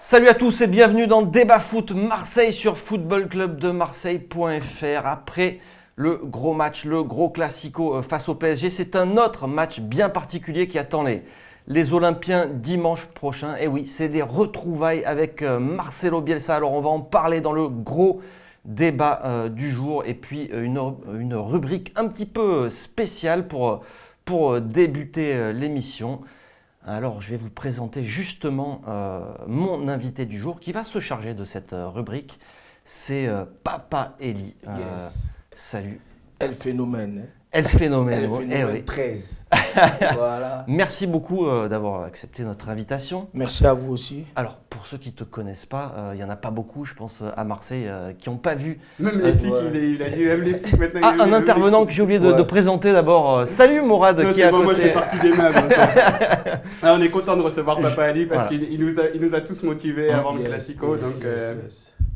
Salut à tous et bienvenue dans Débat Foot Marseille sur footballclubdemarseille.fr. Après le gros match, le gros classico face au PSG, c'est un autre match bien particulier qui attend les Olympiens dimanche prochain. Et oui, c'est des retrouvailles avec Marcelo Bielsa. Alors on va en parler dans le gros débat du jour. Et puis une rubrique un petit peu spéciale pour débuter l'émission. Alors, je vais vous présenter justement mon invité du jour qui va se charger de cette rubrique. C'est Papa Eli. Yes. Salut. El Phénomène. El Phénomène. El Phénomène, oui. 13. Voilà. Merci beaucoup d'avoir accepté notre invitation. Merci à vous aussi. Alors, pour ceux qui ne te connaissent pas, il n'y en a pas beaucoup, je pense, à Marseille, qui n'ont pas vu. Même les flics, il a dit même les flics maintenant. Un intervenant que j'ai oublié de présenter d'abord. Salut Mourad, non, qui est à côté. Moi je fais partie des meubles. On est content de recevoir Papa Ali parce qu'il nous a tous motivés avant le Classico.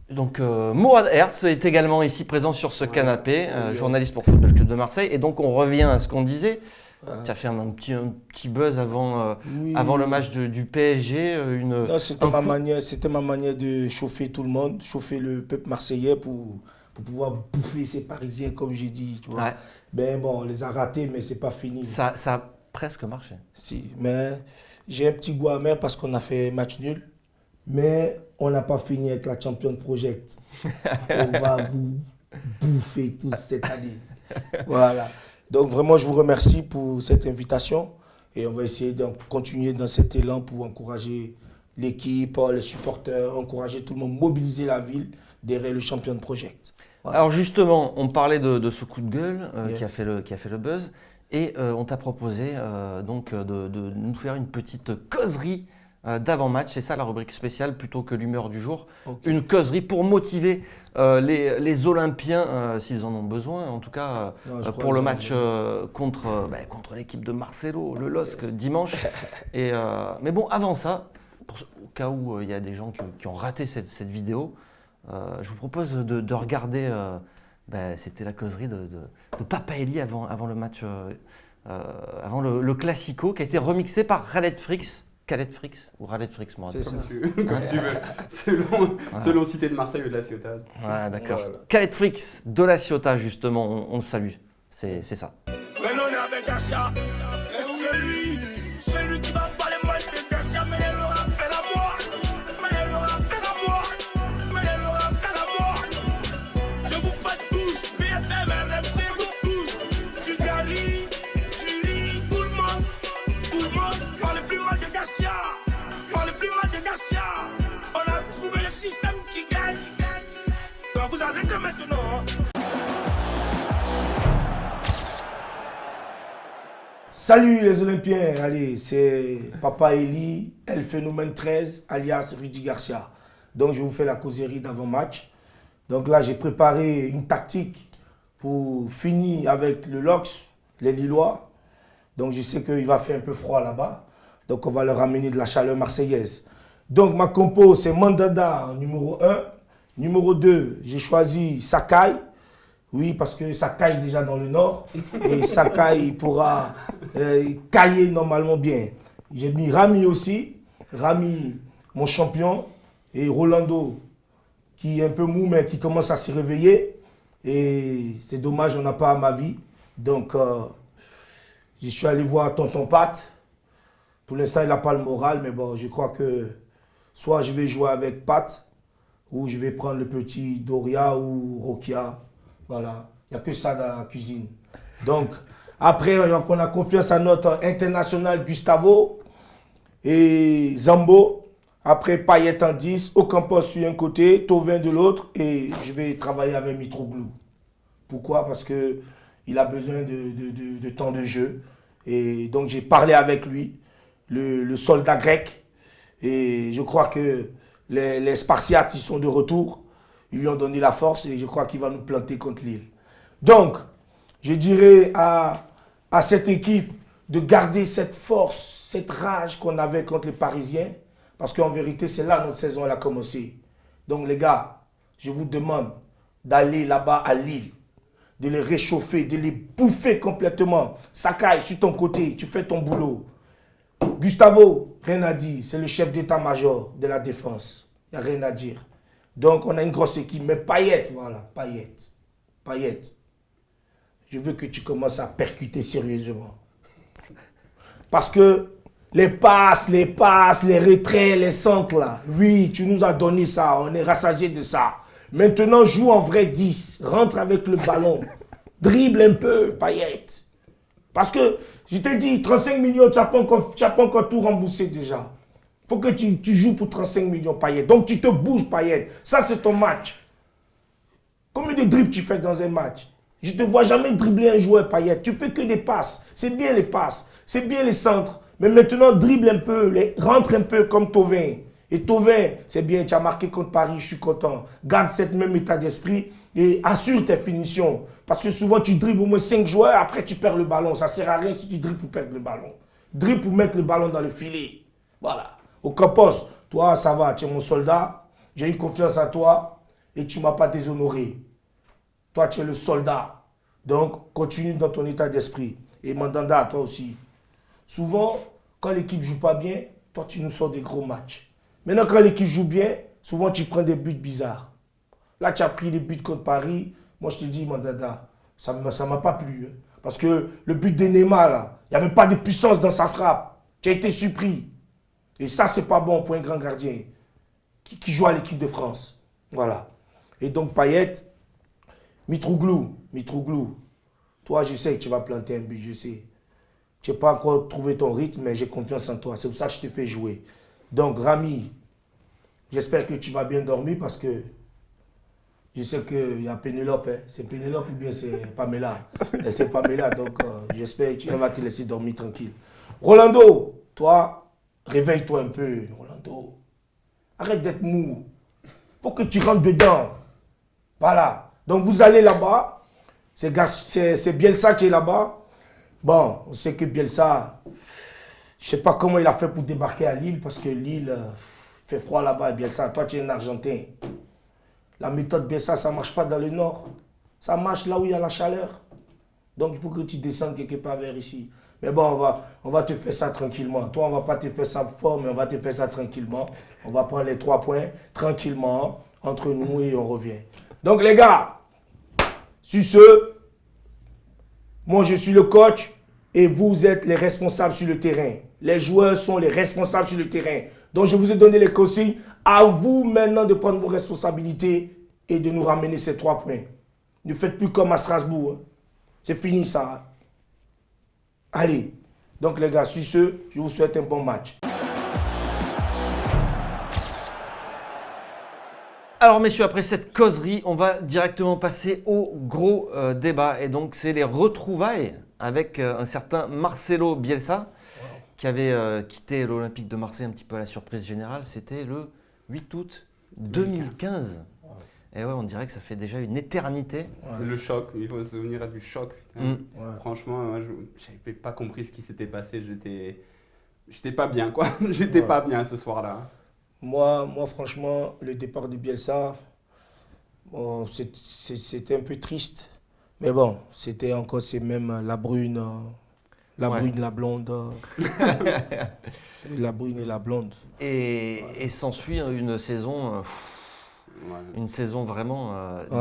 Donc Mourad Hertz est également ici présent sur ce canapé, journaliste pour Football Club de Marseille. Et donc on revient à ce qu'on disait. Voilà. Tu as fait un petit buzz avant le match du PSG. Non, c'était ma manière de chauffer tout le monde, chauffer le peuple marseillais pour pouvoir bouffer ces Parisiens, comme j'ai dit. Tu vois. Ouais. Ben bon, on les a ratés, mais c'est pas fini. Ça a presque marché. Si, mais j'ai un petit goût amer parce qu'on a fait match nul. Mais on n'a pas fini avec la Champions Project. On va vous bouffer tous cette année. Voilà. Donc vraiment, je vous remercie pour cette invitation. Et on va essayer de continuer dans cet élan pour encourager l'équipe, les supporters, encourager tout le monde, mobiliser la ville derrière le Champions Project. Voilà. Alors justement, on parlait de ce coup de gueule qui a fait le buzz. Et on t'a proposé donc de nous faire une petite causerie d'avant-match, c'est ça la rubrique spéciale plutôt que l'humeur du jour. Okay. Une causerie pour motiver les Olympiens s'ils en ont besoin, en tout cas pour le match contre l'équipe de Marcelo, le LOSC dimanche. Mais bon, avant ça, au cas où il y a des gens qui ont raté cette vidéo, je vous propose de regarder, c'était la causerie de Papa Eli avant le match, avant le Classico qui a été remixé par Khaled Frix. Khaled Frix ou Khaled Frix, moi. C'est ça. Comme tu veux. Selon Cité de Marseille ou de la Ciotat. Ouais, d'accord. Voilà. Khaled Frix de la Ciotat, justement, on le salue. C'est ça. Mais on est avec Garcia. C'est lui qui va pas les mal de Garcia, mais elle aura fait la mort. Mais elle aura fait la mort. Mais elle aura fait la mort. Je vous pète tous. BFM, RMC, tous. Tu garies, tu ris, tout le monde. Tout le monde parle plus mal de Garcia. Parle plus mal de Garcia. On a trouvé le système qui gagne. Donc vous arrêtez maintenant. Salut les Olympiens, allez, c'est Papa Eli, El Phénomène 13, alias Rudy Garcia. Donc je vous fais la causerie d'avant-match. Donc là j'ai préparé une tactique pour finir avec le LOSC, les Lillois. Donc je sais qu'il va faire un peu froid là-bas. Donc on va leur amener de la chaleur marseillaise. Donc ma compo c'est Mandanda en numéro 1. Numéro 2, j'ai choisi Sakai. Oui, parce que ça caille déjà dans le nord et ça caille pourra cailler normalement bien. J'ai mis Rami aussi, Rami mon champion et Rolando qui est un peu mou mais qui commence à s'y réveiller et c'est dommage, on n'a pas ma vie. Donc je suis allé voir Tonton Pat. Pour l'instant il n'a pas le moral mais bon je crois que soit je vais jouer avec Pat ou je vais prendre le petit Doria ou Rokia. Voilà, il n'y a que ça dans la cuisine. Donc, après, on a confiance à notre international Gustavo et Zambo. Après, Payet en 10, Ocampos sur un côté, Thauvin de l'autre. Et je vais travailler avec Mitroglou. Pourquoi? Parce qu'il a besoin de temps de jeu. Et donc, j'ai parlé avec lui, le soldat grec. Et je crois que les Spartiates, ils sont de retour. Ils lui ont donné la force et je crois qu'il va nous planter contre Lille. Donc, je dirais à cette équipe de garder cette force, cette rage qu'on avait contre les Parisiens. Parce qu'en vérité, c'est là notre saison elle a commencé. Donc les gars, je vous demande d'aller là-bas à Lille, de les réchauffer, de les bouffer complètement. Sakai, sur ton côté, tu fais ton boulot. Gustavo, rien à dire. C'est le chef d'état-major de la défense. Il n'y a rien à dire. Donc, on a une grosse équipe. Mais Payet, voilà, Payet. Je veux que tu commences à percuter sérieusement. Parce que les passes, les retraits, les centres là, oui, tu nous as donné ça, on est rassasié de ça. Maintenant, joue en vrai 10, rentre avec le ballon, dribble un peu, Payet. Parce que, je t'ai dit, 35 millions, tu n'as pas encore tout remboursé déjà. Il faut que tu joues pour 35 millions, Payet. Donc, tu te bouges, Payet. Ça, c'est ton match. Combien de dribbles tu fais dans un match? Je ne te vois jamais dribbler un joueur, Payet. Tu fais que des passes. C'est bien les passes, c'est bien les centres. Mais maintenant, dribble un peu, rentre un peu comme Thauvin. Et Thauvin, c'est bien, tu as marqué contre Paris, je suis content. Garde cette même état d'esprit et assure tes finitions. Parce que souvent, tu dribbles au moins 5 joueurs, après tu perds le ballon. Ça ne sert à rien si tu dribbles pour perdre le ballon. Dribble pour mettre le ballon dans le filet. Voilà. Au Campos, toi, ça va, tu es mon soldat. J'ai eu confiance en toi et tu ne m'as pas déshonoré. Toi, tu es le soldat. Donc, continue dans ton état d'esprit. Et Mandanda, toi aussi. Souvent, quand l'équipe ne joue pas bien, toi, tu nous sors des gros matchs. Maintenant, quand l'équipe joue bien, souvent, tu prends des buts bizarres. Là, tu as pris les buts contre Paris. Moi, je te dis, Mandanda, ça ne m'a pas plu. Hein. Parce que le but de Neymar, là, il n'y avait pas de puissance dans sa frappe. Tu as été surpris. Et ça, c'est pas bon pour un grand gardien qui joue à l'équipe de France. Voilà. Et donc, Payet, Mitroglou. Toi, je sais que tu vas planter un but, je sais. Tu n'as pas encore trouvé ton rythme, mais j'ai confiance en toi. C'est pour ça que je te fais jouer. Donc, Rami, j'espère que tu vas bien dormir parce que je sais qu'il y a Pénélope. Hein. C'est Pénélope ou bien c'est Pamela. Et c'est Pamela, donc j'espère qu'elle va te laisser dormir tranquille. Rolando, toi, réveille-toi un peu, Rolando. Arrête d'être mou. Il faut que tu rentres dedans. Voilà. Donc, vous allez là-bas. C'est Bielsa qui est là-bas. Bon, on sait que Bielsa, je ne sais pas comment il a fait pour débarquer à Lille, parce que Lille fait froid là-bas. Bielsa, toi, tu es un Argentin. La méthode Bielsa, ça ne marche pas dans le nord. Ça marche là où il y a la chaleur. Donc, il faut que tu descendes quelque part vers ici. Mais bon, on va te faire ça tranquillement. Toi, on ne va pas te faire ça fort, mais on va te faire ça tranquillement. On va prendre les 3 points tranquillement entre nous et on revient. Donc, les gars, sur ce, moi, je suis le coach et vous êtes les responsables sur le terrain. Les joueurs sont les responsables sur le terrain. Donc, je vous ai donné les consignes. À vous maintenant de prendre vos responsabilités et de nous ramener ces 3 points. Ne faites plus comme à Strasbourg. Hein. C'est fini ça. Hein. Allez. Donc, les gars, sur ce, je vous souhaite un bon match. Alors messieurs, après cette causerie, on va directement passer au gros débat. Et donc c'est les retrouvailles avec un certain Marcelo Bielsa, qui avait quitté l'Olympique de Marseille un petit peu à la surprise générale. C'était le 8 août 2015. Et ouais, on dirait que ça fait déjà une éternité. Ouais. Le choc, il faut se souvenir du choc. Putain. Franchement, moi, je n'avais pas compris ce qui s'était passé. J'étais pas bien, quoi. J'étais pas bien ce soir-là. Moi, franchement, le départ de Bielsa, bon, c'était un peu triste. Mais bon, c'était encore ces mêmes la brune, la blonde. La brune et la blonde. Et s'ensuit une saison... Une saison vraiment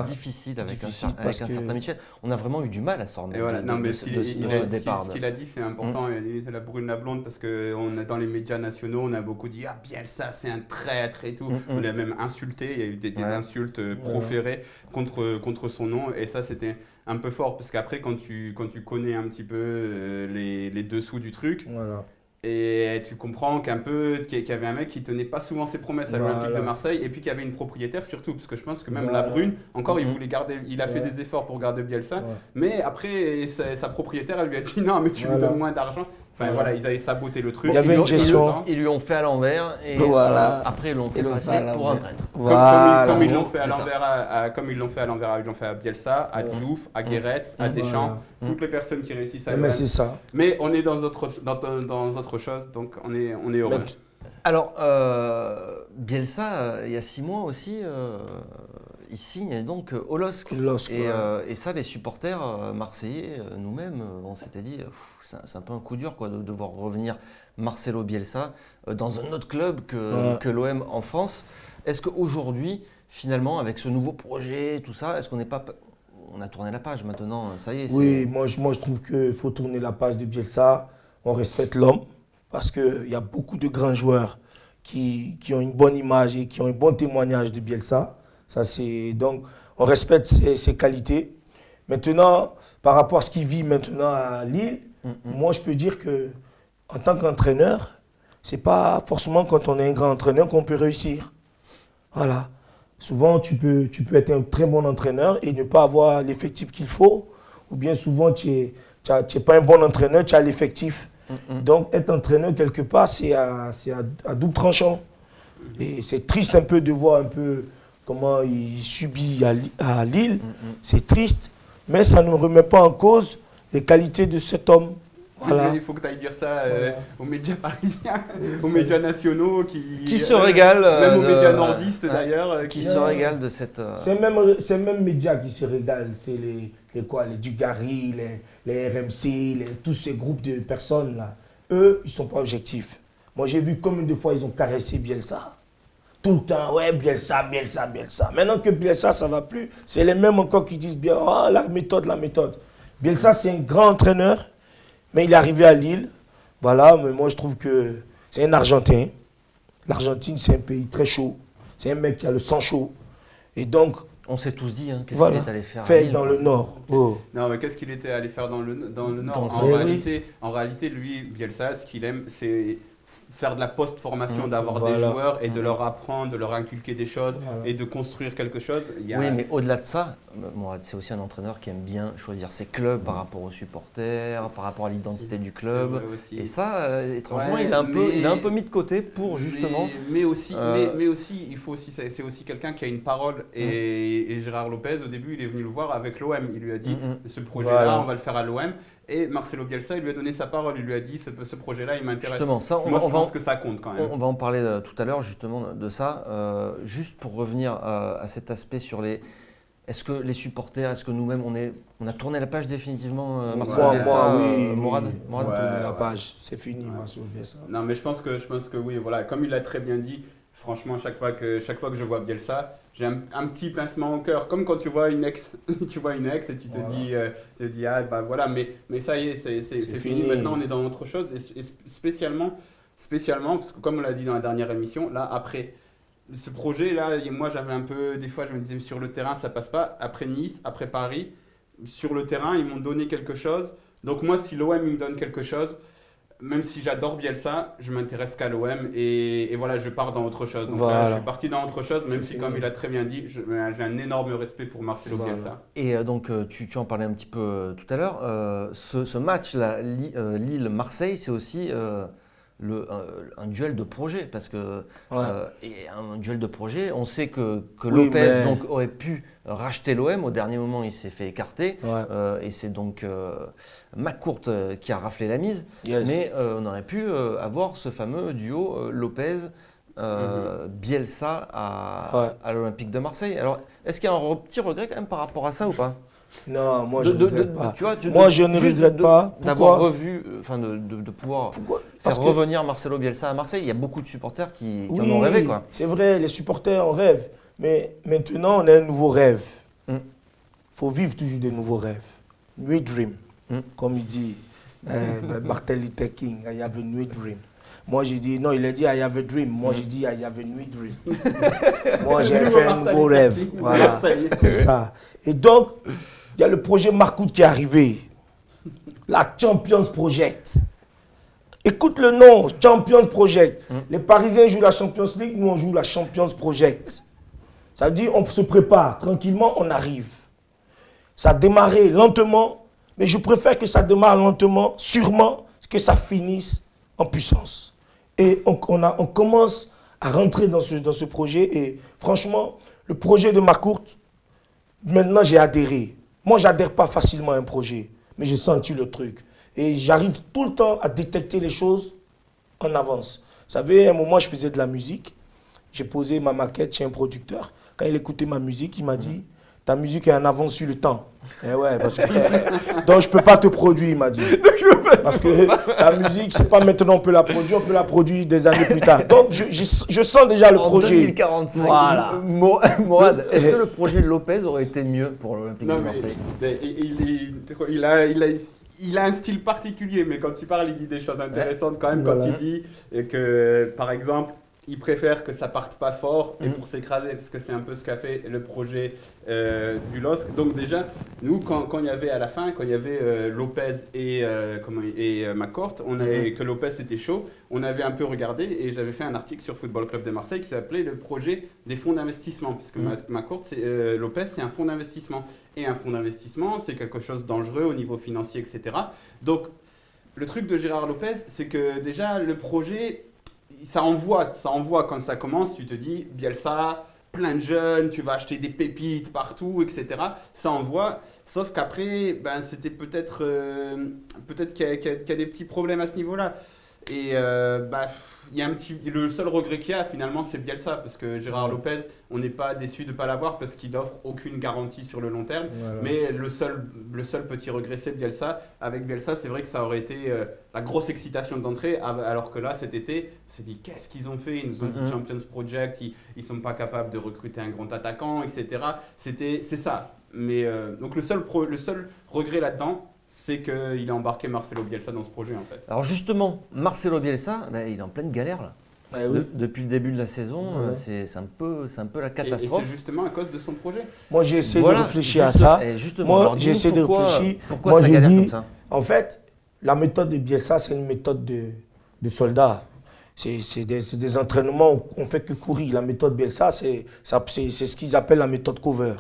difficile avec un certain Michel. On a vraiment eu du mal à sortir de ce départ. Ce qu'il a dit, c'est important. Il a la brune, la blonde, parce que dans les médias nationaux, on a beaucoup dit « Ah, Bielsa, c'est un traître et tout ». On l'a même insulté. Il y a eu des insultes proférées contre son nom. Et ça, c'était un peu fort, parce qu'après, quand tu connais un petit peu les dessous du truc… Et tu comprends qu'il y avait un mec qui tenait pas souvent ses promesses à l'Olympique de Marseille, et puis qu'il y avait une propriétaire surtout, parce que je pense que même la Brune, encore il voulait garder, il a fait des efforts pour garder Bielsa, mais après sa propriétaire elle lui a dit non mais tu me donnes moins d'argent. Enfin voilà, ils avaient saboté le truc. Il y avait une gestion. Ils lui ont fait à l'envers et après ils l'ont fait passer pour un traître. Comme ils l'ont fait à l'envers, comme ils l'ont fait à Bielsa, à Diouf, à Guéret, à Deschamps, toutes les personnes qui réussissent à. Mais c'est ça. Mais on est dans autre chose, donc on est heureux. Alors Bielsa, il y a 6 mois aussi, il signe donc au LOSC. Et ça, les supporters marseillais, nous-mêmes, on s'était dit, c'est un peu un coup dur quoi, de voir revenir Marcelo Bielsa dans un autre club que l'OM en France. Est-ce qu'aujourd'hui, finalement, avec ce nouveau projet, tout ça, est-ce qu'on n'est pas... On a tourné la page maintenant, ça y est. Oui, moi je trouve qu'il faut tourner la page de Bielsa. On respecte l'homme parce qu'il y a beaucoup de grands joueurs qui ont une bonne image et qui ont un bon témoignage de Bielsa. Donc, on respecte ses qualités. Maintenant, par rapport à ce qu'il vit maintenant à Lille, moi je peux dire que en tant qu'entraîneur, c'est pas forcément quand on est un grand entraîneur qu'on peut réussir. Voilà. Souvent, tu peux être un très bon entraîneur et ne pas avoir l'effectif qu'il faut. Ou bien souvent, tu n'es pas un bon entraîneur, tu as l'effectif. Donc, être entraîneur, quelque part, c'est à double tranchant. Et c'est triste un peu de voir un peu comment il subit à Lille. C'est triste, mais ça ne remet pas en cause les qualités de cet homme. Voilà. Il faut que tu ailles dire ça aux médias parisiens, aux médias nationaux qui se régalent. Même aux médias nordistes d'ailleurs. Qui se régalent de cette... C'est même médias qui se régalent. C'est les Dugarry, les RMC, tous ces groupes de personnes là. Eux, ils ne sont pas objectifs. Moi, j'ai vu combien de fois ils ont caressé Bielsa. Tout le temps, ouais, Bielsa. Maintenant que Bielsa, ça ne va plus, c'est les mêmes encore qui disent bien, oh, la méthode. Bielsa, c'est un grand entraîneur. Mais il est arrivé à Lille, voilà, mais moi je trouve que c'est un Argentin. L'Argentine, c'est un pays très chaud. C'est un mec qui a le sang chaud. Et donc... On s'est tous dit, hein, qu'est-ce qu'il est allé faire à Lille, dans le Nord. Oh. Non, mais qu'est-ce qu'il était allé faire dans le Nord en réalité, lui, Bielsa, ce qu'il aime, c'est faire de la post-formation, d'avoir des joueurs et de leur apprendre, de leur inculquer des choses et de construire quelque chose. Oui, mais au-delà de ça, Mourad, c'est aussi un entraîneur qui aime bien choisir ses clubs par rapport aux supporters, par rapport à l'identité du club. Et ça, étrangement, il a un peu mis de côté pour justement... Mais aussi, c'est aussi quelqu'un qui a une parole. Et Gérard Lopez, au début, il est venu le voir avec l'OM. Il lui a dit, ce projet-là, on va le faire à l'OM. Et Marcelo Bielsa, il lui a donné sa parole. Il lui a dit, ce projet-là, il m'intéresse. Justement, ça, moi, je pense que ça compte quand même. On va en parler tout à l'heure, justement, de ça. Juste pour revenir à cet aspect sur les... Est-ce que les supporters, est-ce que nous-mêmes, on a tourné la page définitivement, Marcelo Bielsa, oui, Mourad on a tourné la page, c'est fini, Marcelo Bielsa. Non, mais je pense que oui, voilà. Comme il l'a très bien dit, franchement, chaque fois que je vois Bielsa, j'ai un petit pincement au cœur, comme quand tu vois une ex, et tu te dis ah bah voilà, mais ça y est, c'est fini. Maintenant, on est dans autre chose et spécialement parce que comme on l'a dit dans la dernière émission, là après ce projet là, moi j'avais un peu, des fois je me disais sur le terrain ça passe pas. Après Nice, après Paris, sur le terrain ils m'ont donné quelque chose. Donc moi si l'OM il me donne quelque chose, même si j'adore Bielsa, je m'intéresse qu'à l'OM et voilà, je pars dans autre chose. Donc là, je suis parti dans autre chose, même si, comme il a très bien dit, j'ai un énorme respect pour Marcelo Bielsa. Et donc, tu en parlais un petit peu tout à l'heure. Ce match-là, Lille-Marseille, c'est aussi un duel de projet. Parce que, et un duel de projet, on sait que Lopez donc, aurait pu racheter l'OM. Au dernier moment, il s'est fait écarter. Et c'est donc McCourt qui a raflé la mise. Mais on aurait pu avoir ce fameux duo Lopez-Bielsa à l'Olympique de Marseille. Alors, est-ce qu'il y a un petit regret quand même par rapport à ça ou pas ? Non, moi je ne regrette pas. Moi je ne regrette pas. D'avoir revu, de pouvoir faire revenir Marcelo Bielsa à Marseille. Il y a beaucoup de supporters qui en ont rêvé, quoi. C'est vrai, les supporters en rêvent. Mais maintenant, on a un nouveau rêve. Il faut vivre toujours des nouveaux rêves. New Dream, comme il dit Martin Luther King, I have a new dream. Moi, j'ai dit, non, il a dit I have a dream. Moi, j'ai dit I have a new dream. Moi, j'ai fait un nouveau rêve. Voilà, c'est ça. Et donc, il y a le projet Marcout qui est arrivé. La Champions Project. Écoute le nom, Champions Project. Les Parisiens jouent la Champions League, nous on joue la Champions Project. Ça veut dire on se prépare, tranquillement, on arrive. Ça a démarré lentement, mais je préfère que ça démarre lentement, sûrement, que ça finisse en puissance. Et on commence à rentrer dans ce projet. Et franchement, le projet de Marcourt, maintenant j'ai adhéré. Moi, je n'adhère pas facilement à un projet, mais j'ai senti le truc. Et j'arrive tout le temps à détecter les choses en avance. Vous savez, à un moment, je faisais de la musique. j'ai posé ma maquette chez un producteur. Quand il écoutait ma musique, il m'a dit « Ta musique est en avance sur le temps. » Eh ouais, parce que donc je peux pas te produire, il m'a dit. Parce que la musique, c'est pas maintenant on peut la produire des années plus tard. Donc je sens déjà le projet. 2045. Voilà. Mourad, est-ce que le projet de Lopez aurait été mieux pour l'Olympique de Non, Marseille? mais il a un style particulier, mais quand il parle, il dit des choses intéressantes quand même. Quand il dit que, par exemple, il préfère que ça parte pas fort et pour s'écraser, parce que c'est un peu ce qu'a fait le projet du LOSC. Donc déjà, nous, quand il y avait à la fin, quand il y avait Lopez et McCourt, que Lopez était chaud, on avait un peu regardé et j'avais fait un article sur Football Club de Marseille qui s'appelait le projet des fonds d'investissement, parce que Lopez, c'est un fonds d'investissement. Et un fonds d'investissement, c'est quelque chose de dangereux au niveau financier, etc. Donc, le truc de Gérard Lopez, c'est que déjà, le projet... Ça envoie quand ça commence, tu te dis, Bielsa, plein de jeunes, tu vas acheter des pépites partout, etc. Ça envoie, sauf qu'après, c'était peut-être qu'il y a des petits problèmes à ce niveau-là. Et il y a le seul regret qu'il y a finalement, c'est Bielsa, parce que Gérard Lopez, on n'est pas déçu de ne pas l'avoir parce qu'il n'offre aucune garantie sur le long terme. Voilà. Mais le seul petit regret, c'est Bielsa. Avec Bielsa, c'est vrai que ça aurait été la grosse excitation d'entrée, alors que là, cet été, on s'est dit qu'est-ce qu'ils ont fait? Ils nous ont dit Champions Project, ils ne sont pas capables de recruter un grand attaquant, etc. C'est ça. Mais donc le seul regret là-dedans, c'est qu'il a embarqué Marcelo Bielsa dans ce projet en fait. Alors justement, Marcelo Bielsa, il est en pleine galère là. Oui. Depuis le début de la saison, c'est un peu la catastrophe. Et c'est justement à cause de son projet. Moi j'ai essayé de réfléchir à ça. Moi j'ai essayé de réfléchir. Pourquoi ça galère comme ça? En fait, la méthode de Bielsa, c'est une méthode de soldat. C'est des entraînements où on ne fait que courir. La méthode Bielsa, c'est ce qu'ils appellent la méthode cover.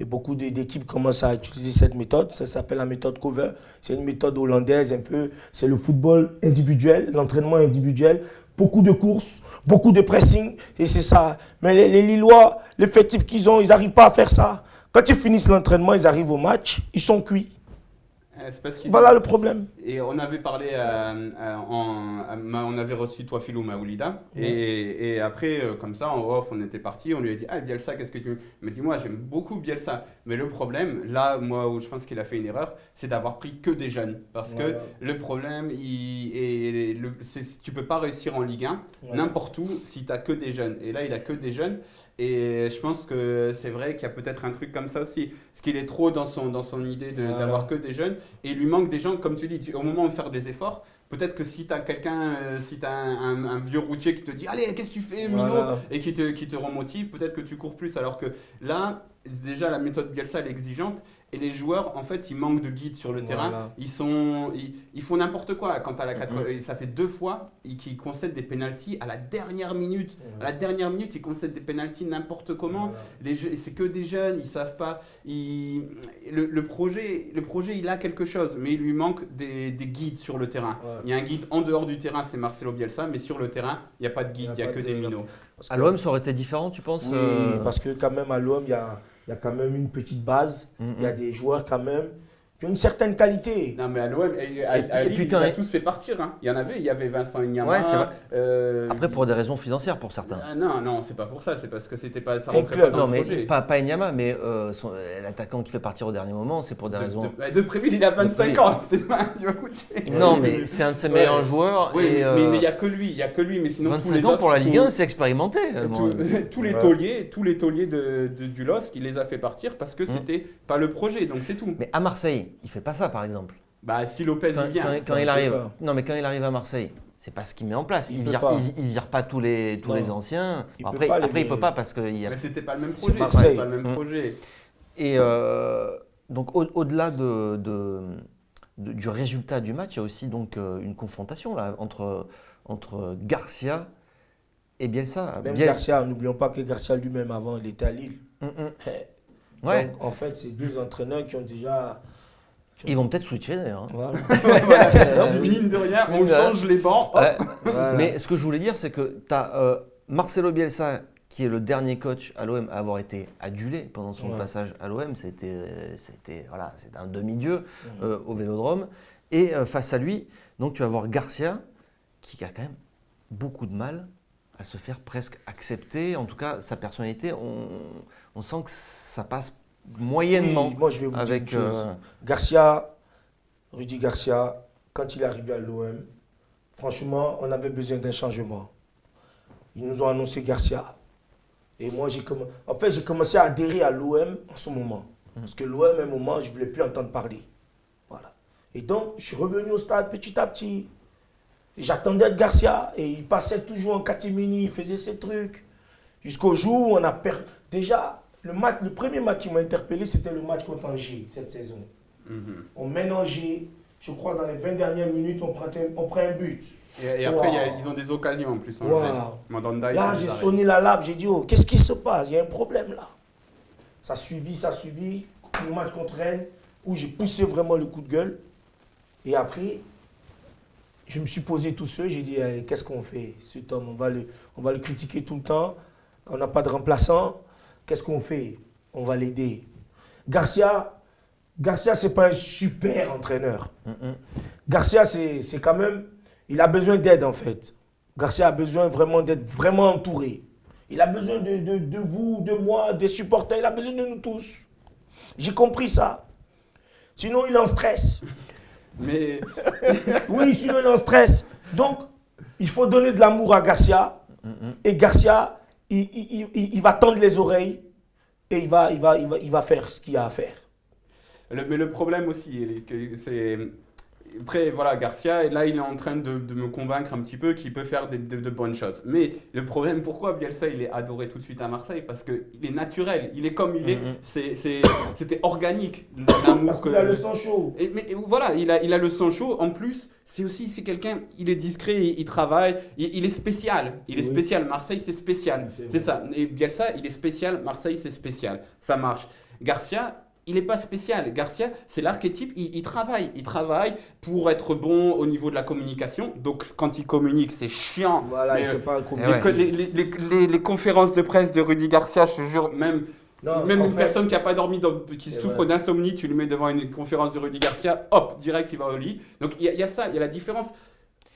Et beaucoup d'équipes commencent à utiliser cette méthode. Ça s'appelle la méthode cover. C'est une méthode hollandaise un peu. C'est le football individuel, l'entraînement individuel. Beaucoup de courses, beaucoup de pressing. Et c'est ça. Mais les Lillois, l'effectif qu'ils ont, ils n'arrivent pas à faire ça. Quand ils finissent l'entraînement, ils arrivent au match, ils sont cuits. Voilà le problème. Et on avait parlé, on avait reçu toi Philou Maoulida et après comme ça en off on était parti, on lui a dit Bielsa qu'est-ce que tu... Il m'a dit moi j'aime beaucoup Bielsa, mais le problème là moi où je pense qu'il a fait une erreur c'est d'avoir pris que des jeunes parce que le problème tu peux pas réussir en Ligue 1 n'importe où si tu as que des jeunes et là il a que des jeunes. Et je pense que c'est vrai qu'il y a peut-être un truc comme ça aussi. Parce qu'il est trop dans son idée d'avoir que des jeunes. Et il lui manque des gens, comme tu dis, au moment de faire des efforts, peut-être que si tu as quelqu'un, si tu as un vieux routier qui te dit « Allez, qu'est-ce que tu fais, Mino ?» et qui te remotive, peut-être que tu cours plus. Alors que là, déjà, la méthode Bielsa, elle est exigeante. Et les joueurs, en fait, ils manquent de guide sur le terrain. Ils font n'importe quoi. Quand ça fait 2 fois qu'ils concèdent des pénaltys à la dernière minute. À la dernière minute, ils concèdent des pénaltys n'importe comment. C'est que des jeunes, ils savent pas. Le projet, il a quelque chose, mais il lui manque des guides sur le terrain. Il y a un guide en dehors du terrain, c'est Marcelo Bielsa, mais sur le terrain, il n'y a pas de guide, il n'y a que des minots. À l'OM, ça aurait été différent, tu penses? Oui, parce que quand même à l'OM, il y a quand même une petite base. Il y a des joueurs quand même qui ont une certaine qualité. Non mais à l'OM, à Lille, ils ont tous fait partir. Hein. Il y avait Vincent Inyama. Ouais, c'est vrai. Après pour des raisons financières pour certains. Non, c'est pas pour ça, c'est parce que ça rentrait pas dans le projet. Pas Inyama, mais l'attaquant qui fait partir au dernier moment, c'est pour des raisons... De Préville, il a 25 ans, c'est pas Non, mais c'est un de ses meilleurs joueurs. Oui, mais il n'y a que lui, mais sinon 25 tous les ans autres, pour la Ligue 1, c'est expérimenté. Tous les tauliers du LOSC, il les a fait partir parce que c'était pas le projet, donc c'est tout. Mais à Marseille, il fait pas ça par exemple. Bah si Lopez il vient. Quand il arrive. Non mais quand il arrive à Marseille, c'est pas ce qu'il met en place. Il vire pas tous les anciens. Après il peut pas parce que mais c'était pas le même projet. Marseille. Pas le même projet. Et donc au-delà du résultat du match, il y a aussi donc une confrontation là entre Garcia et Bielsa. Garcia, n'oublions pas que Garcia lui-même avant il était à Lille. Ouais. Donc en fait, c'est 2 entraîneurs qui ont déjà... Ils vont peut-être switcher d'ailleurs. Mine de rien, on change les bancs. Voilà. Mais ce que je voulais dire, c'est que tu as Marcelo Bielsa, qui est le dernier coach à l'OM à avoir été adulé pendant son passage à l'OM. C'était un demi-dieu au Vélodrome. Et face à lui, donc tu vas voir Garcia, qui a quand même beaucoup de mal à se faire presque accepter. En tout cas, sa personnalité, on sent que ça passe moyennement. Oui, moi, je vais vous avec, dire une chose. Garcia, Rudy Garcia, quand il est arrivé à l'OM, franchement, on avait besoin d'un changement. Ils nous ont annoncé Garcia. Et moi, j'ai commencé à adhérer à l'OM en ce moment. Parce que l'OM, à un moment, je ne voulais plus entendre parler. Voilà. Et donc, je suis revenu au stade petit à petit. Et j'attendais Garcia. Et il passait toujours en catimini, il faisait ses trucs. Jusqu'au jour où on a perdu. Déjà, le premier match qui m'a interpellé, c'était le match contre Angers, cette saison. On mène Angers. Je crois dans les 20 dernières minutes, on prend un but. Et après, ils ont des occasions en plus. Mandanda, là, j'ai sonné la lame, j'ai dit, oh, qu'est-ce qui se passe? Il y a un problème là. Ça a suivi. Le match contre Rennes, où j'ai poussé vraiment le coup de gueule. Et après, je me suis posé tout seul, j'ai dit, qu'est-ce qu'on fait? Cet homme, on va le critiquer tout le temps. On n'a pas de remplaçant. Qu'est-ce qu'on fait? On va l'aider. Garcia, ce n'est pas un super entraîneur. Garcia, c'est quand même... Il a besoin d'aide, en fait. Garcia a besoin vraiment d'être vraiment entouré. Il a besoin de vous, de moi, des supporters. Il a besoin de nous tous. J'ai compris ça. Sinon, il est en stress. Mais... oui, sinon, il est en stress. Donc, il faut donner de l'amour à Garcia. Et Garcia, il va tendre les oreilles et il va faire ce qu'il a à faire. Mais le problème aussi, c'est... Après, voilà, Garcia, et là, il est en train de me convaincre un petit peu qu'il peut faire de bonnes choses. Mais le problème, pourquoi Bielsa, il est adoré tout de suite à Marseille? Parce qu'il est naturel, il est comme il est. C'était organique, l'amour. Parce qu'il a le sang chaud. Mais voilà, il a le sang chaud. En plus, c'est quelqu'un, il est discret, il travaille, il est spécial. Il est spécial. Marseille, c'est spécial. C'est ça. Et Bielsa, il est spécial. Marseille, c'est spécial. Ça marche. Garcia, il n'est pas spécial. Garcia, c'est l'archétype, il travaille. Il travaille pour être bon au niveau de la communication. Donc, quand il communique, c'est chiant. Voilà, il ne sait pas communiquer. Les conférences de presse de Rudy Garcia, je te jure, même une personne qui n'a pas dormi, qui souffre d'insomnie, tu le mets devant une conférence de Rudy Garcia, hop, direct, il va au lit. Donc, il y a ça, il y a la différence.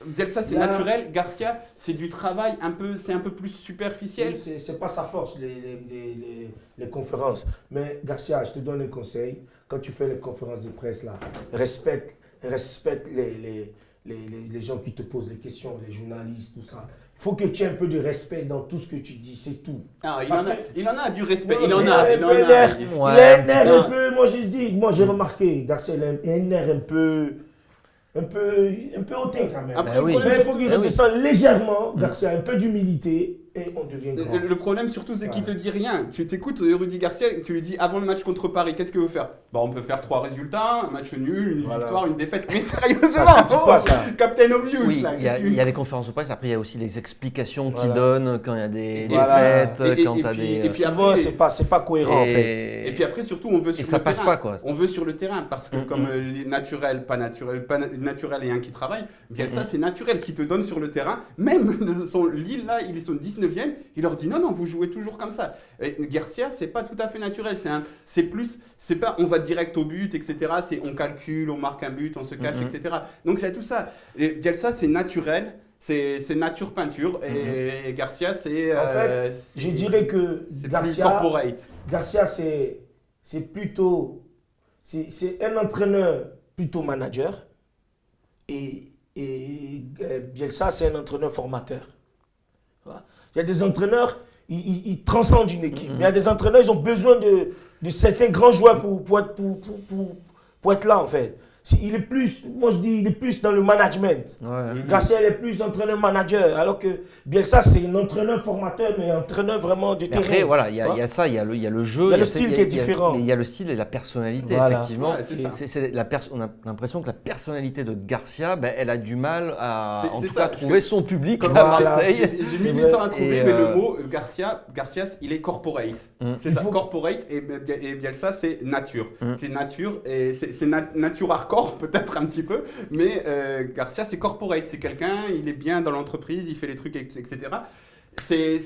Bielsa, c'est naturel. Garcia, c'est du travail, c'est un peu plus superficiel. C'est pas sa force, les conférences. Mais Garcia, je te donne un conseil. Quand tu fais les conférences de presse, là, respecte les gens qui te posent les questions, les journalistes, tout ça. Il faut que tu aies un peu de respect dans tout ce que tu dis, c'est tout. Ah, il en a du respect. Non, il en a un air un peu, moi j'ai remarqué, Garcia, il a un air un peu hautain quand même. Après, mais il faut qu'il redescende légèrement, Garcia, un peu d'humilité et on devient grand. Le problème surtout, c'est qu'il te dit rien. Tu t'écoutes Rudy Garcia et tu lui dis avant le match contre Paris, qu'est-ce que vous faire? On peut faire 3 résultats, un match nul, une victoire, une défaite. Mais sérieusement, ça se dit pas ça. Captain Obvious. Oui, il y a les conférences de presse, après il y a aussi les explications qu'il donne quand il y a des défaites, quand tu as des... Et puis après, c'est pas cohérent en fait. Et puis après surtout, on veut sur le terrain. Et ça passe pas quoi. On veut sur le terrain parce que comme naturel, pas naturel et un qui travaille, Bielsa c'est naturel, ce qu'il te donne sur le terrain. Même Lille là, ils sont 19e, il leur dit non, vous jouez toujours comme ça. Et Garcia, c'est pas tout à fait naturel, c'est pas on va direct au but, etc. C'est on calcule, on marque un but, on se cache, etc. Donc c'est tout ça. Et Bielsa, c'est naturel. C'est nature peinture et Garcia, c'est... En fait, je dirais que Garcia, c'est plutôt... C'est un entraîneur plutôt manager et Bielsa, c'est un entraîneur formateur. Il y a des entraîneurs, ils transcendent une équipe. Mais il y a des entraîneurs, ils ont besoin de certains grands joueurs pour être là, en fait. Il est plus, moi je dis, il est plus dans le management. Garcia, il est plus entraîneur-manager, alors que Bielsa, c'est un entraîneur formateur, mais un entraîneur vraiment de terrain. Après, voilà, il y a ça, il y a le jeu. Il y a le style qui est différent. Il y a le style et la personnalité, effectivement. On a l'impression que la personnalité de Garcia, elle a du mal à, en tout cas, trouver son public à Marseille. J'ai mis du temps à trouver, mais le mot Garcia, il est corporate. C'est ça, corporate, et Bielsa, c'est nature. C'est nature, et c'est nature hardcore. Peut-être un petit peu, mais Garcia c'est corporate, c'est quelqu'un, il est bien dans l'entreprise, il fait les trucs, etc.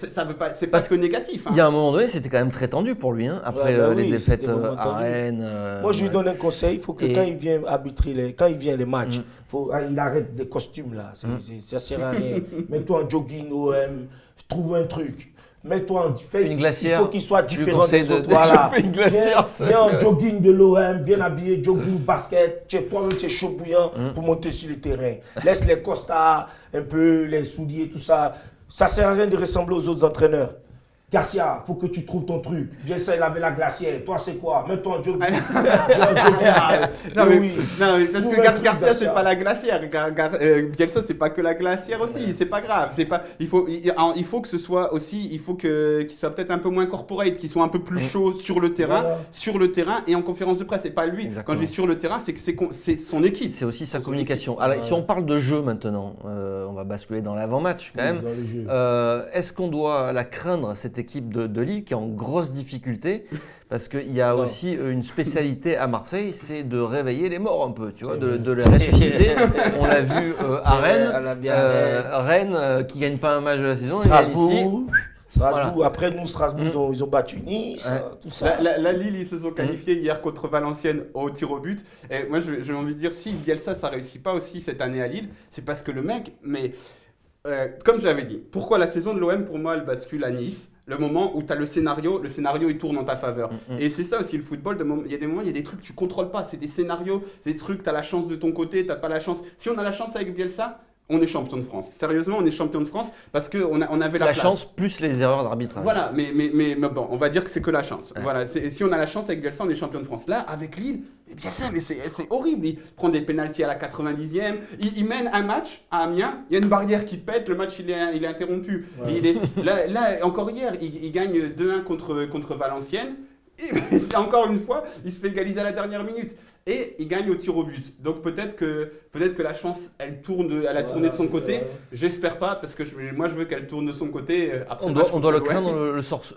Ça veut pas, c'est pas ce que négatif. Il y a un moment donné, c'était quand même très tendu pour lui, après les défaites à Rennes. Moi, je lui donne un conseil, il faut que quand il vient arbitrer, quand il vient les matchs, il arrête des costumes là, ça sert à rien. Mets-toi en jogging OM, trouve un truc. Mets-toi en fait, Une glacière. il faut qu'il soit Tu différent conseilles des de autres. Voilà. choper une glacière, Viens en jogging de l'OM, bien habillé, jogging basket. Tu es chaud bouillant pour monter sur le terrain. Laisse les costards, un peu les souliers, tout ça. Ça sert à rien de ressembler aux autres entraîneurs. Garcia, faut que tu trouves ton truc. Bien ça, il avait la glacière. Toi, c'est quoi? Mets-toi en jogging. Non, mais oui. parce Trouve que un truc, Garcia, c'est pas la glacière. Bielsa, c'est pas que la glacière aussi. C'est pas grave. Il faut que ce soit aussi, qu'il soit peut-être un peu moins corporate, qu'il soit un peu plus chaud sur le terrain, et en conférence de presse. C'est pas lui. Exactement. Quand je dis sur le terrain, c'est que c'est son équipe. C'est aussi sa communication. Alors, si on parle de jeu maintenant, on va basculer dans l'avant-match quand même. Dans le jeu. Est-ce qu'on doit la craindre, cette équipe de Lille qui est en grosse difficulté? Parce qu'il y a aussi une spécialité à Marseille, c'est de réveiller les morts un peu, tu vois, de les ressusciter. On l'a vu à Rennes. Rennes qui ne gagne pas un match de la saison. Strasbourg. Voilà. Après nous, Strasbourg, ils ont battu Nice, tout ça. La Lille, ils se sont qualifiés hier contre Valenciennes au tir au but. Et moi, j'ai envie de dire, si Bielsa, ça réussit pas aussi cette année à Lille, c'est parce que le mec, comme j'avais dit, pourquoi la saison de l'OM, pour moi, elle bascule à Nice? Le moment où tu as le scénario il tourne en ta faveur. Et c'est ça aussi le football, il y a des moments, il y a des trucs que tu contrôles pas, c'est des scénarios, c'est des trucs, tu as la chance de ton côté, tu n'as pas la chance. Si on a la chance avec Bielsa, on est champion de France. Sérieusement, on est champion de France parce qu'on avait la place. La chance plus les erreurs d'arbitrage. Voilà, mais bon, on va dire que c'est que la chance. Ouais. Voilà, si on a la chance avec Bielsa, on est champion de France. Là, avec Lille, Bielsa, mais c'est horrible. Il prend des pénaltys à la 90e. Il mène un match à Amiens. Il y a une barrière qui pète. Le match, il est interrompu. Ouais. Là, encore hier, il gagne 2-1 contre Valenciennes. Et encore une fois, il se fait égaliser à la dernière minute. Et il gagne au tir au but. Donc peut-être que la chance, elle a tourné de son côté. J'espère pas, parce que moi je veux qu'elle tourne de son côté. Après on doit le craindre,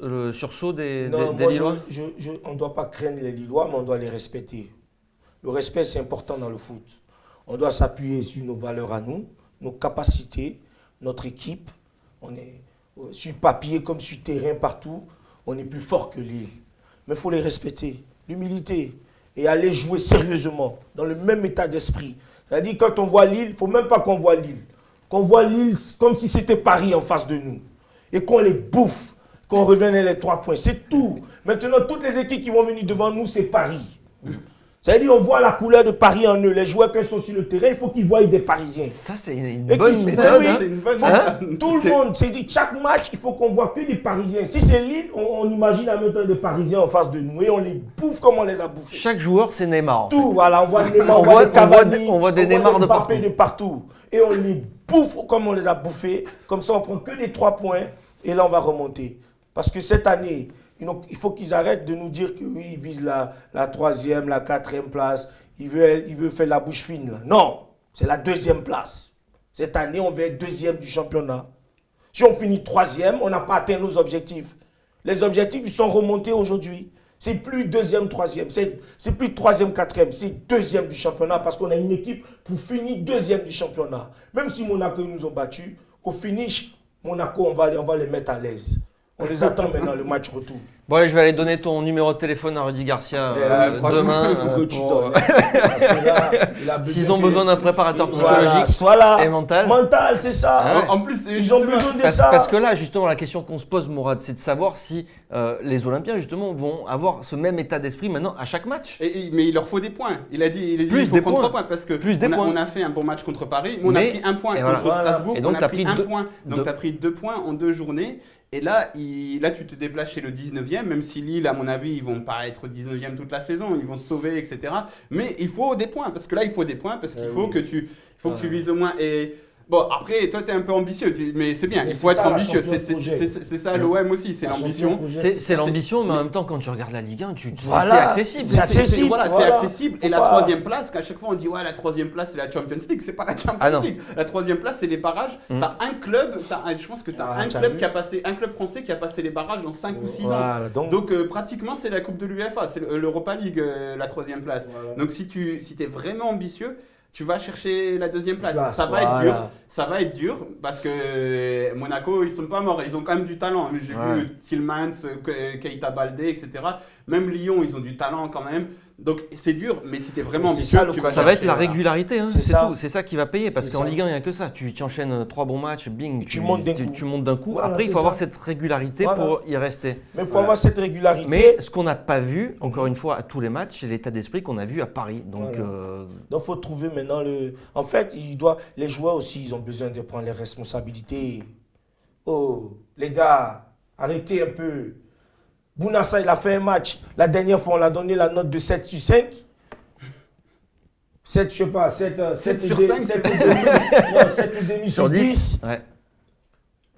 le sursaut des Lillois. On ne doit pas craindre les Lillois, mais on doit les respecter. Le respect, c'est important dans le foot. On doit s'appuyer sur nos valeurs à nous, nos capacités, notre équipe. On est sur papier comme sur terrain, partout. On est plus fort que Lille. Mais il faut les respecter. L'humilité. Et aller jouer sérieusement, dans le même état d'esprit. C'est-à-dire, quand on voit Lille, il ne faut même pas qu'on voit Lille. Qu'on voit Lille comme si c'était Paris en face de nous. Et qu'on les bouffe, qu'on revienne les 3 points. C'est tout. Maintenant, toutes les équipes qui vont venir devant nous, c'est Paris. C'est-à-dire, on voit la couleur de Paris en eux. Les joueurs qui sont sur le terrain, il faut qu'ils voient des Parisiens. Ça, c'est une bonne méthode. Tout le monde, c'est dit, chaque match, il faut qu'on voit que des Parisiens. Si c'est Lille, on imagine en même temps des Parisiens en face de nous et on les bouffe comme on les a bouffés. Chaque joueur, c'est Neymar. Tout, voilà, on voit Neymar, on voit des Neymar de partout. Et on les bouffe comme on les a bouffés. Comme ça, on prend que des 3 points et là, on va remonter. Parce que cette année, il faut qu'ils arrêtent de nous dire que oui, ils visent la 3e, la 4e place. Ils veulent faire la bouche fine. Là. Non, c'est la 2e place. Cette année, on veut être 2e du championnat. Si on finit 3e, on n'a pas atteint nos objectifs. Les objectifs, ils sont remontés aujourd'hui. C'est plus 2e, 3e. C'est plus 3e, 4e. C'est 2e du championnat parce qu'on a une équipe pour finir 2e du championnat. Même si Monaco nous ont battus, au finish, Monaco, on va les mettre à l'aise. On les attend maintenant le match retour. Bon, allez, je vais aller donner ton numéro de téléphone à Rudy Garcia demain. Il faut que tu donnes. Parce que là, s'ils ont besoin d'un préparateur psychologique et mental. Mental, c'est ça. En plus, ils ont besoin de ça. Parce que là, justement, la question qu'on se pose, Mourad, c'est de savoir si les Olympiens, justement, vont avoir ce même état d'esprit maintenant à chaque match. Mais il leur faut des points. Il a dit plus il faut prendre 3 points parce que on a fait un bon match contre Paris, mais on a pris 1 point contre Strasbourg. Et donc, on a pris 1 point. Donc, tu as pris 2 points en 2 journées. Et là, tu te déplaces chez le 19e, même si Lille, à mon avis, ils vont pas être 19e toute la saison, ils vont se sauver, etc. Mais il faut des points, parce que là, il faut des points, parce qu'il faut que tu vises au moins. Et bon, après, toi, tu es un peu ambitieux, mais c'est bien, il faut être ambitieux. C'est ça l'OM aussi, c'est l'ambition. C'est l'ambition, mais en même temps, quand tu regardes la Ligue 1, c'est accessible. C'est accessible. Voilà, c'est accessible. Et la 3e place, qu'à chaque fois, on dit, ouais, la 3e place, c'est la Champions League. C'est pas la Champions League. La 3e place, c'est les barrages. T'as un club, je pense que t'as un club français qui a passé les barrages dans 5 ou 6 ans. Donc, pratiquement, c'est la Coupe de l'UEFA, c'est l'Europa League, la 3e place. Donc, si t'es vraiment ambitieux, tu vas chercher la 2e place. Ça va être dur parce que Monaco, ils sont pas morts. Ils ont quand même du talent. J'ai vu Tillmans, Keita Baldé, etc. Même Lyon, ils ont du talent quand même. Donc c'est dur, mais si tu es vraiment C'est ça, ambitieux, tu vas Ça va être chercher, la voilà. régularité, hein, C'est c'est ça. tout. C'est ça qui va payer parce C'est qu'en ça. Ligue 1, il n'y a que ça. Tu enchaînes 3 bons matchs, bing, Tu montes d'un coup. tu montes d'un coup. Voilà, Après, il c'est faut avoir ça. cette régularité Voilà. pour y rester. Mais pour Voilà. avoir cette régularité, Mais ce qu'on n'a pas vu, encore une fois, à tous les matchs, c'est l'état d'esprit qu'on a vu à Paris. Donc, Voilà. donc faut trouver maintenant le. En fait, les joueurs aussi, ils ont besoin de prendre les responsabilités. Oh, les gars, arrêtez un peu. Bounassa, il a fait un match. La dernière fois, on l'a donné la note de 7 sur 5. 7, je sais pas, 7 sur 5, 7 et demi sur 10. ouais.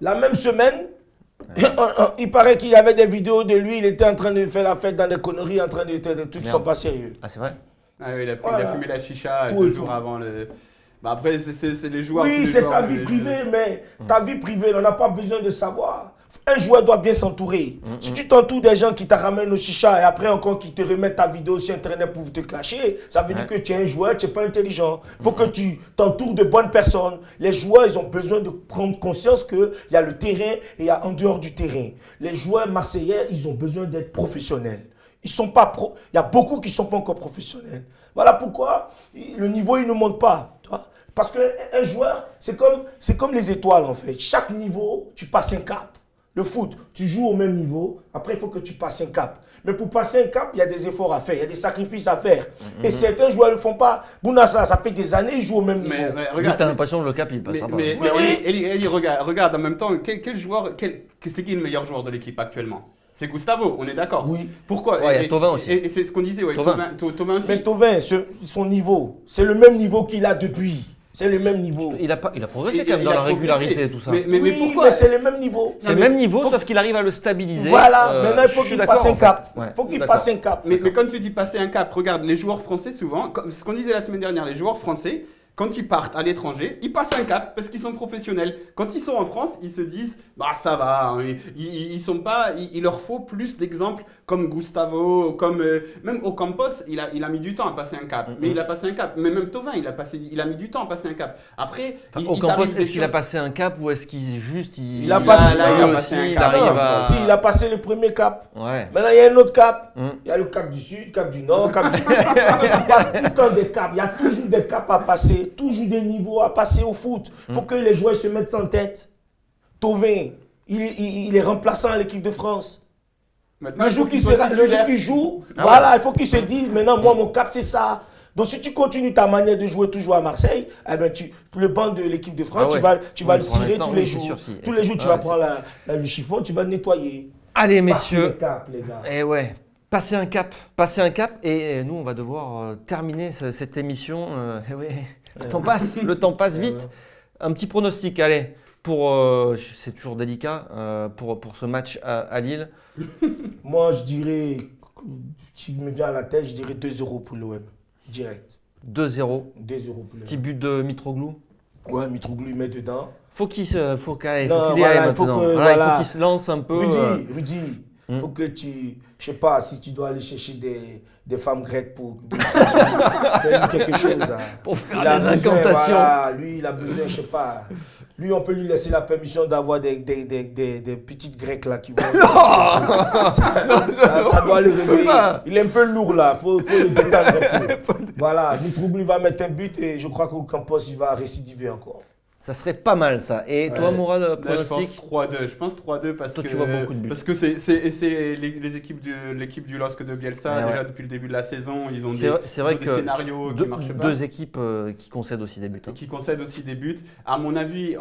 La même semaine, il paraît qu'il y avait des vidéos de lui, il était en train de faire la fête dans des conneries, en train de faire des trucs qui ne sont pas sérieux. Ah, c'est vrai. Ah oui, il a Voilà. fumé la chicha Tout 2 et jours tout. avant le. Bah après, c'est les joueurs. tous Oui, les c'est joueurs, sa vie les- privée, mais ta vie privée, on n'a pas besoin de savoir. Un joueur doit bien s'entourer. Si tu t'entoures des gens qui te ramènent au chicha et après encore qui te remettent ta vidéo sur Internet pour te clasher, ça veut dire que tu es un joueur, tu n'es pas intelligent. Il faut que tu t'entoures de bonnes personnes. Les joueurs, ils ont besoin de prendre conscience qu'il y a le terrain et il y a en dehors du terrain. Les joueurs marseillais, ils ont besoin d'être professionnels. Ils sont pas pro. Il y a beaucoup qui ne sont pas encore professionnels. Voilà pourquoi le niveau, il ne monte pas. Tu vois. Parce qu'un joueur, c'est comme les étoiles en fait. Chaque niveau, tu passes un cap. Le foot, tu joues au même niveau, après il faut que tu passes un cap. Mais pour passer un cap, il y a des efforts à faire, il y a des sacrifices à faire. Et certains joueurs ne le font pas. Bounassa, ça fait des années, il joue au même niveau. Mais Lui, regarde, t'as l'impression que le cap, il passera pas. mais Eli, regarde en même temps, quel joueur, c'est qui le meilleur joueur de l'équipe actuellement? C'est Gustavo, on est d'accord. Oui. Pourquoi? Ouais, il y a Thauvin aussi. Et c'est ce qu'on disait, ouais, Thauvin. Thauvin aussi. Mais Thauvin, son niveau, c'est le même niveau qu'il a depuis. C'est le même niveau. Il a progressé Il- quand même il dans a la progressé. régularité et tout ça. Mais Oui, pourquoi? mais c'est le même niveau. C'est le même niveau, sauf qu'il arrive à le stabiliser. Voilà, maintenant il faut je suis qu'il d'accord, passe en un fait. cap. Ouais, Il faut qu'il d'accord. passe un cap. Mais quand tu dis passer un cap, regarde, les joueurs français souvent, ce qu'on disait la semaine dernière, les joueurs français, quand ils partent à l'étranger, ils passent un cap parce qu'ils sont professionnels. Quand ils sont en France, ils se disent, bah ça va, hein, ils sont pas, il leur faut plus d'exemples comme Gustavo, comme même Ocampos, il a mis du temps à passer un cap. Mais il a passé un cap. Mais même Thauvin, il a mis du temps à passer un cap. Après, Au Campos, est-ce qu'il a passé un cap ou est-ce qu'il juste Il a passé- là, il a lui passé un aussi, cap. il arrive à. Si, il a passé le premier cap. Ouais. Maintenant, il y a un autre cap. Mm. Il y a le cap du sud, cap du nord, cap du... tu passes tout le temps des caps. Il y a toujours des caps à passer, toujours des niveaux à passer au foot. Il faut que les joueurs se mettent ça en tête. Thauvin, il est remplaçant à l'équipe de France. Maintenant, Le il faut jour qu'il qu'il soit titulaire. joue, Ah voilà, il faut qu'il se dise, maintenant, moi, mon cap, c'est ça. Donc, si tu continues ta manière de jouer toujours à Marseille, eh ben, le banc de l'équipe de France, Ah ouais. tu vas Oui, le pour cirer l'instant, tous les oui, c'est jours. sûr, si. Tous les jours, tu Ah vas ouais, prendre le chiffon, tu vas le nettoyer. Allez, Passez messieurs. le cap, les gars. Eh ouais, passer un cap. Et nous, on va devoir terminer cette émission. Eh ouais, le temps passe vite. Un petit pronostic, allez, c'est toujours délicat, pour ce match à Lille. Moi, je dirais, si me vient à la tête, je dirais 2-0 pour l'OM. Direct. 2-0. 2-0 pour l'OM. Petit but de Mitroglou. Ouais, Mitroglou, il met dedans. Faut qu'il y aille Non, maintenant. voilà, il faut que- Voilà, il voilà. faut qu'il se lance un peu. Rudy, faut que tu, je sais pas, si tu dois aller chercher des femmes grecques pour faire quelque chose. Hein. Pour faire Il a des besoin, incantations. voilà, lui, il a besoin, je sais pas. Lui, on peut lui laisser la permission d'avoir des petites grecques là qui vont. ça doit le réveiller. Il est un peu lourd là, faut le détendre un peu. Voilà, Mitroglou va mettre un but et je crois qu'au Campos, il va récidiver encore. Ça serait pas mal ça. Et toi, Mourad, Là, je pense pronostic 3-2. Je pense 3-2 parce Toi, que tu vois beaucoup de buts. parce que c'est les équipes de l'équipe du LOSC de Bielsa Ouais, déjà ouais. depuis le début de la saison, ils ont C'est vrai des que scénarios qui marchent pas. deux équipes qui concèdent aussi des buts. Hein. Qui concèdent aussi des buts. À mon avis,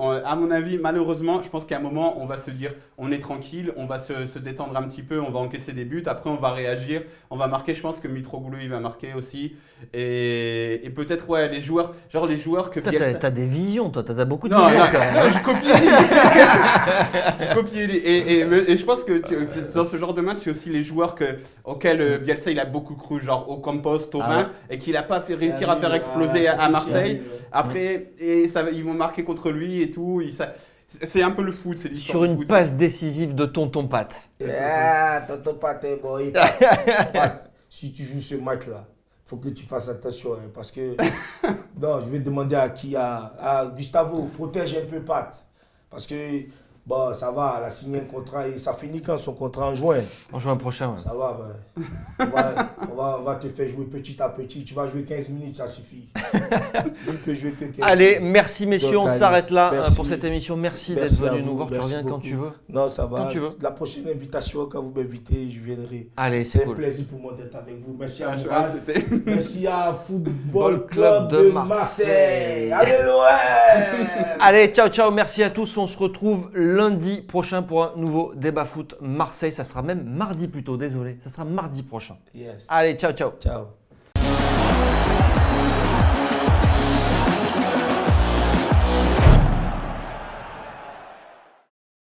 malheureusement, je pense qu'à un moment, on va se dire, on est tranquille, on va se détendre un petit peu, on va encaisser des buts. Après, on va réagir, on va marquer. Je pense que Mitroglou, il va marquer aussi. Et peut-être, ouais, les joueurs que Toi, Bielsa... t'as des visions, toi, t'as beaucoup de Non, visions. non, quand même. non, je copie. Je copie. Et je pense que dans ce genre de match, c'est aussi les joueurs auxquels Bielsa il a beaucoup cru, genre Ocampos, Thauvin, et qu'il n'a pas réussi à faire exploser à Marseille. Après, ils vont marquer contre lui et tout. C'est un peu le foot, c'est l'histoire Sur du une foot. passe décisive de Tonton Pat. Ah, tonton Pat, boy. Pat, si tu joues ce match-là, faut que tu fasses attention. Hein, parce que. Non, je vais demander à Gustavo, protège un peu Pat. Parce que Bon, ça va, elle a signé un contrat et ça finit quand son contrat en juin. En juin prochain. Ouais. Ça va, on va te faire jouer petit à petit. Tu vas jouer 15 minutes, ça suffit. Il peut jouer que 15 Allez, minutes. merci messieurs, Donc, on allez, s'arrête là merci. pour cette émission. Merci Merci d'être à venu vous, nous voir. Tu merci reviens quand beaucoup. tu veux. Non, ça va. Quand tu veux. La prochaine invitation, quand vous m'invitez, je viendrai. Allez, C'est c'est un cool. plaisir pour moi d'être avec vous. Merci à Ah, Mourad. c'était- Merci à Football Club Club de de Marseille. Marseille. Allez, l'OM. Allez, ciao, ciao, merci à tous. On se retrouve lundi prochain pour un nouveau débat foot Marseille. Ça sera même mardi plutôt, désolé. Ça sera mardi prochain. Yes. Allez, ciao, ciao. Ciao.